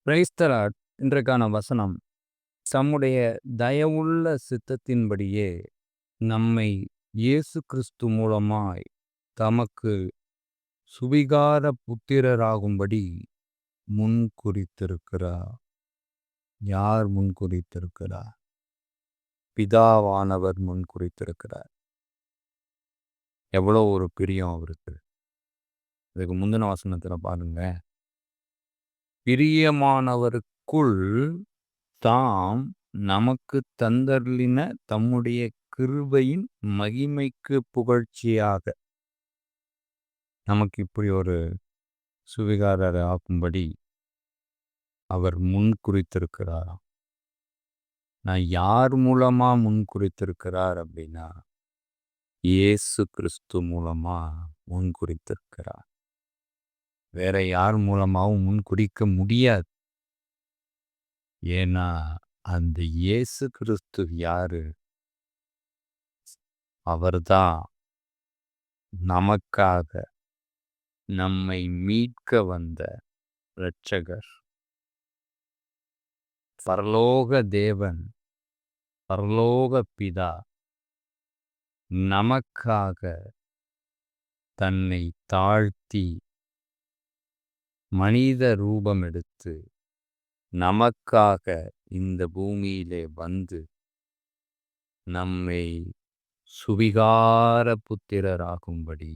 Praise the Lord. இன்றைக்கான வசனம், தம்முடைய தயவுள்ள சித்தத்தின்படியே நம்மை இயேசு கிறிஸ்து மூலமாய் தமக்கு சுவிகார புத்திரராகும்படி முன்குறித்திருக்கிறார். யார் முன்குறித்திருக்கிறார்? பிதாவானவர் முன்குறித்திருக்கிறார். எவ்வளோ ஒரு பிரியம் அவருக்கு. இதுக்கு முந்தின வசனத்துல பாருங்க, பிரியமானவருக்குள் தாம் நமக்கு தந்தருளின தம்முடைய கிருபையின் மகிமைக்கு புகழ்ச்சியாக நமக்கு இப்படி ஒரு சுவிகாரர் ஆக்கும்படி அவர் முன்குறித்திருக்கிறாராம். நான் யார் மூலமா முன்குறித்திருக்கிறார் அப்படின்னா, இயேசு கிறிஸ்து மூலமா முன்குறித்திருக்கிறார். வேற யார் மூலமாவும் முன்குறிக்க முடியாது. ஏன்னா அந்த இயேசு கிறிஸ்து யாரு? அவர்தான் நமக்காக நம்மை மீட்க வந்த இரட்சகர். பரலோக தேவன், பரலோக பிதா நமக்காக தன்னை தாழ்த்தி மனித ரூபம் எடுத்து நமக்காக இந்த பூமியிலே வந்து நம்மை சுவிகார புத்திரராகும்படி,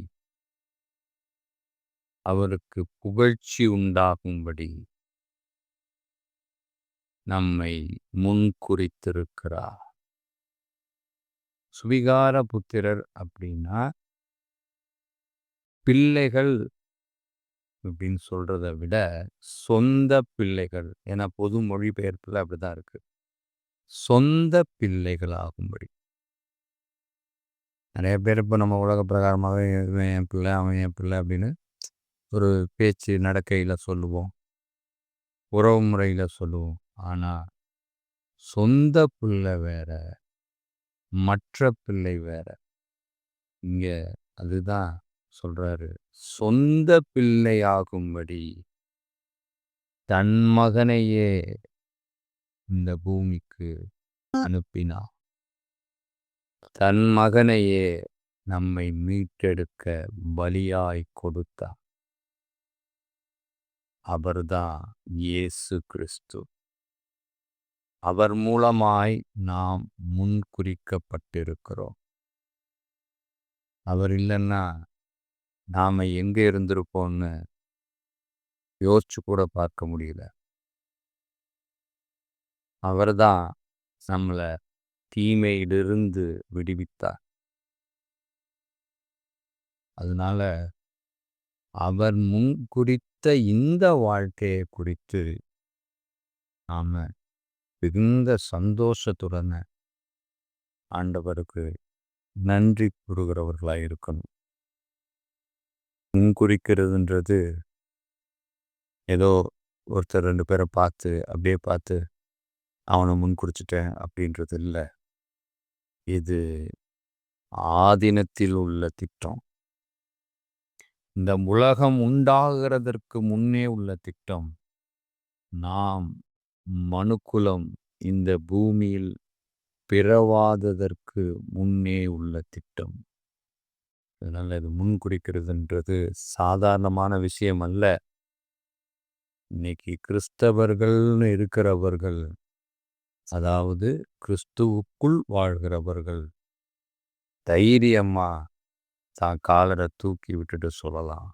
அவருக்கு புகழ்ச்சி உண்டாகும்படி நம்மை முன்குறித்திருக்கிறார். சுவிகார புத்திரர் அப்படின்னா பிள்ளைகள் அப்படின்னு சொல்றத விட சொந்த பிள்ளைகள். ஏன்னா பொது மொழிபெயர்ப்புல அப்படிதான் இருக்கு. சொந்த பிள்ளைகள் ஆகும்படி. நிறைய பேர் இப்போ நம்ம உலக பிரகாரமாகவே இவன் என் பிள்ளை, அவன் என் பிள்ளை அப்படின்னு ஒரு பேச்சு நடக்கையில் சொல்லுவோம், உறவு முறையில் சொல்லுவோம். ஆனால் சொந்த பிள்ளை வேற, மற்ற பிள்ளை வேற. இங்கே அதுதான் சொல்றாரு, சொந்த பிள்ளையாகும்படி தன் மகனையே இந்த பூமிக்கு அனுப்பினார். தன் மகனையே நம்மை மீட்டெடுக்க பலியாய் கொடுத்தார். அவர்தான் இயேசு கிறிஸ்து. அவர் மூலமாய் நாம் முன்குறிக்கப்பட்டிருக்கிறோம். அவர் இல்லைன்னா நாம எங்க இருந்திருப்போம்னு யோசிச்சு கூட பார்க்க முடியல. அவர்தான் நம்மளை தீமையிலிருந்து விடுவித்தார். அதனால அவர் முன்குறித்த இந்த வாழ்க்கையை குறித்து நாம மிகுந்த சந்தோஷத்துடன் ஆண்டவருக்கு நன்றி கூறுகிறவர்களாக இருக்கணும். முன்குறிக்கிறதுன்றது ஏதோ ஒருத்தர் ரெண்டு பேரை பார்த்து அப்படியே பார்த்து அவனை முன்குறிச்சிட்டேன் அப்படின்றது இல்லை. இது ஆதினத்தில் உள்ள திட்டம். இந்த உலகம் உண்டாகிறதற்கு முன்னே உள்ள திட்டம். நாம் மனுக்குலம் இந்த பூமியில் பிறவாததற்கு முன்னே உள்ள திட்டம். அதனால இது முன்குறிக்கிறதுன்றது சாதாரணமான விஷயம் அல்ல. இன்னைக்கு கிறிஸ்தவர்கள்னு இருக்கிறவர்கள், அதாவது கிறிஸ்துவுக்குள் வாழ்கிறவர்கள் தைரியமா தான் காலரை தூக்கி விட்டுட்டு சொல்லலாம்,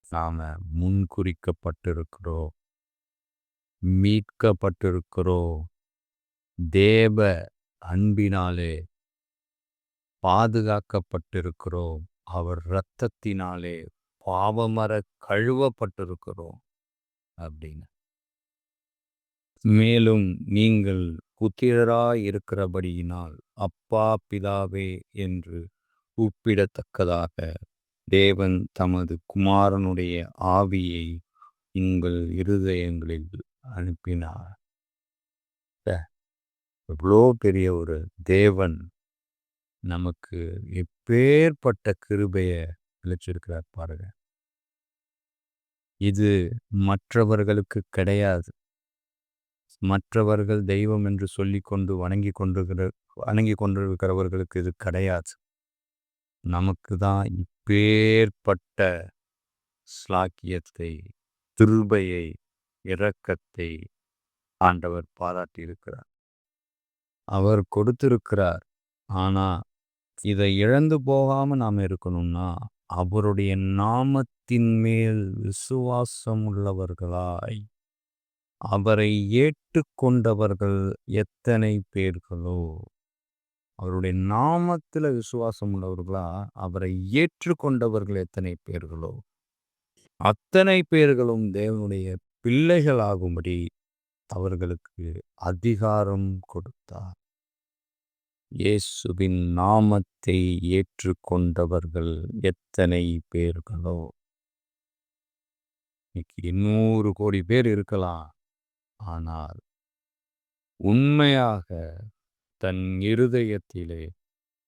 நாம முன்குறிக்கப்பட்டிருக்கிறோம், மீட்கப்பட்டிருக்கிறோம், தேவ அன்பினாலே பாதுகாக்கப்பட்டிருக்கிறோம், அவர் இரத்தத்தினாலே பாவமர கழுவப்பட்டிருக்கிறோம் அப்படின்னு. மேலும் நீங்கள் புத்திரராய் இருக்கிறபடியினால் அப்பா பிதாவே என்று கூப்பிடத்தக்கதாக தேவன் தமது குமாரனுடைய ஆவியை உங்கள் இருதயங்களில் அனுப்பினார். எவ்வளோ பெரிய ஒரு தேவன் நமக்கு எப்பேற்பட்ட கிருபையை அளிச்சிருக்கிறார் பாருங்க. இது மற்றவர்களுக்கு கிடையாது. மற்றவர்கள் தெய்வம் என்று சொல்லிக்கொண்டு வணங்கிக் கொண்டிருக்கிறவர்களுக்கு இது கிடையாது. நமக்கு தான் இப்பேற்பட்ட ஸ்லாக்கியத்தை, கிருபையை, இரக்கத்தை ஆண்டவர் பாராட்டியிருக்கிறார். அவர் கொடுத்திருக்கிறார். ஆனா, இதை இழந்து போகாம நாம இருக்கணும்னா, அவருடைய நாமத்தின் மேல் விசுவாசம் உள்ளவர்களாய், அவரை ஏற்றுக்கொண்டவர்கள் எத்தனை பேர்களோ, அவருடைய நாமத்தில விசுவாசம் உள்ளவர்களா, அவரை ஏற்றுக்கொண்டவர்கள் எத்தனை பேர்களோ, அத்தனை பேர்களும் தேவனுடைய பிள்ளைகளாகும்படி அவர்களுக்கு அதிகாரம் கொடுத்தார். இயேசுவின் நாமத்தை ஏற்றுக்கொண்டவர்கள் எத்தனை பேர்களோ, இன்னைக்கு 100 கோடி பேர் இருக்கலாம். ஆனால் உண்மையாக தன் இருதயத்திலே,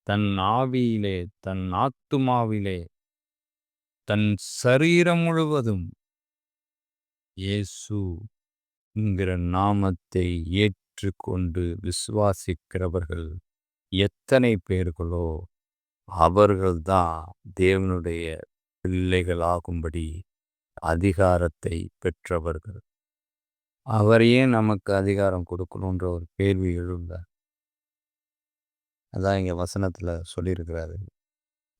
தன் ஆவியிலே, தன் ஆத்துமாவிலே, தன் சரீரம் முழுவதும் இயேசு என்கிற நாமத்தை ஏற்றுக்கொண்டு விசுவாசிக்கிறவர்கள் எத்தனை பேர்களோ, அவர்கள்தான் தேவனுடைய பிள்ளைகளாகும்படி அதிகாரத்தை பெற்றவர்கள். அவர் ஏன் நமக்கு அதிகாரம் கொடுக்கணுன்ற ஒரு கேள்வி எழுந்த. அதான் இங்க வசனத்துல சொல்லியிருக்கிறாரு.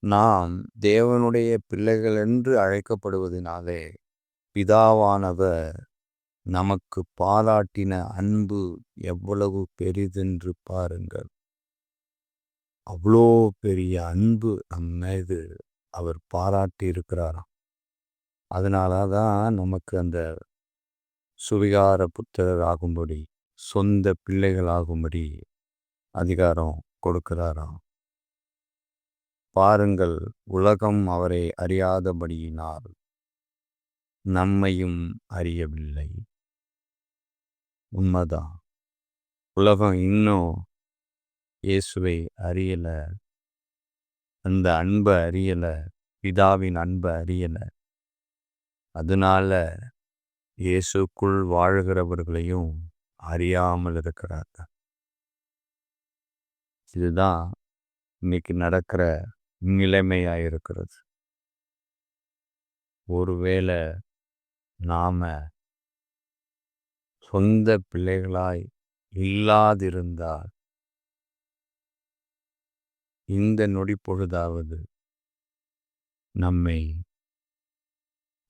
நாம் தேவனுடைய பிள்ளைகள் என்று அழைக்கப்படுவதனாலே பிதாவானவர் நமக்கு பாராட்டின அன்பு எவ்வளவு பெரிதென்று பாருங்கள். அவ்வளோ பெரிய அன்பு நம் மீது அவர் பாராட்டி இருக்கிறாராம். அதனால தான் நமக்கு அந்த சுவிகார புத்திரர் ஆகும்படி, சொந்த பிள்ளைகள் ஆகும்படி அதிகாரம் கொடுக்கிறாராம். பாருங்கள், உலகம் அவரை அறியாதபடியினால் நம்மையும் அறியவில்லை. உண்மைதான். உலகம் இன்னும் இயேசுவை அறியல, அந்த அன்பை அறியல, பிதாவின் அன்பை அறியல. அதனால இயேசுக்குள் வாழ்கிறவர்களையும் அறியாமல் இருக்கிறார்கள். இதுதான் இன்னைக்கு நடக்கிற நிலைமையாயிருக்கிறது. ஒருவேளை நாம சொந்த பிள்ளைகளாய் இல்லாதிருந்தால் இந்த நொடி பொழுதாவது நம்மை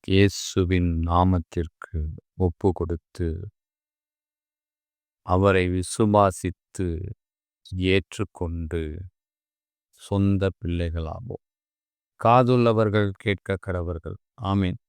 இயேசுவின் நாமத்திற்கு ஒப்பு கொடுத்து அவரை விசுவாசித்து ஏற்றுக்கொண்டு சொந்த பிள்ளைகளாவோம். காதுள்ளவர்கள் கேட்க கடவர்கள். ஆமீன்.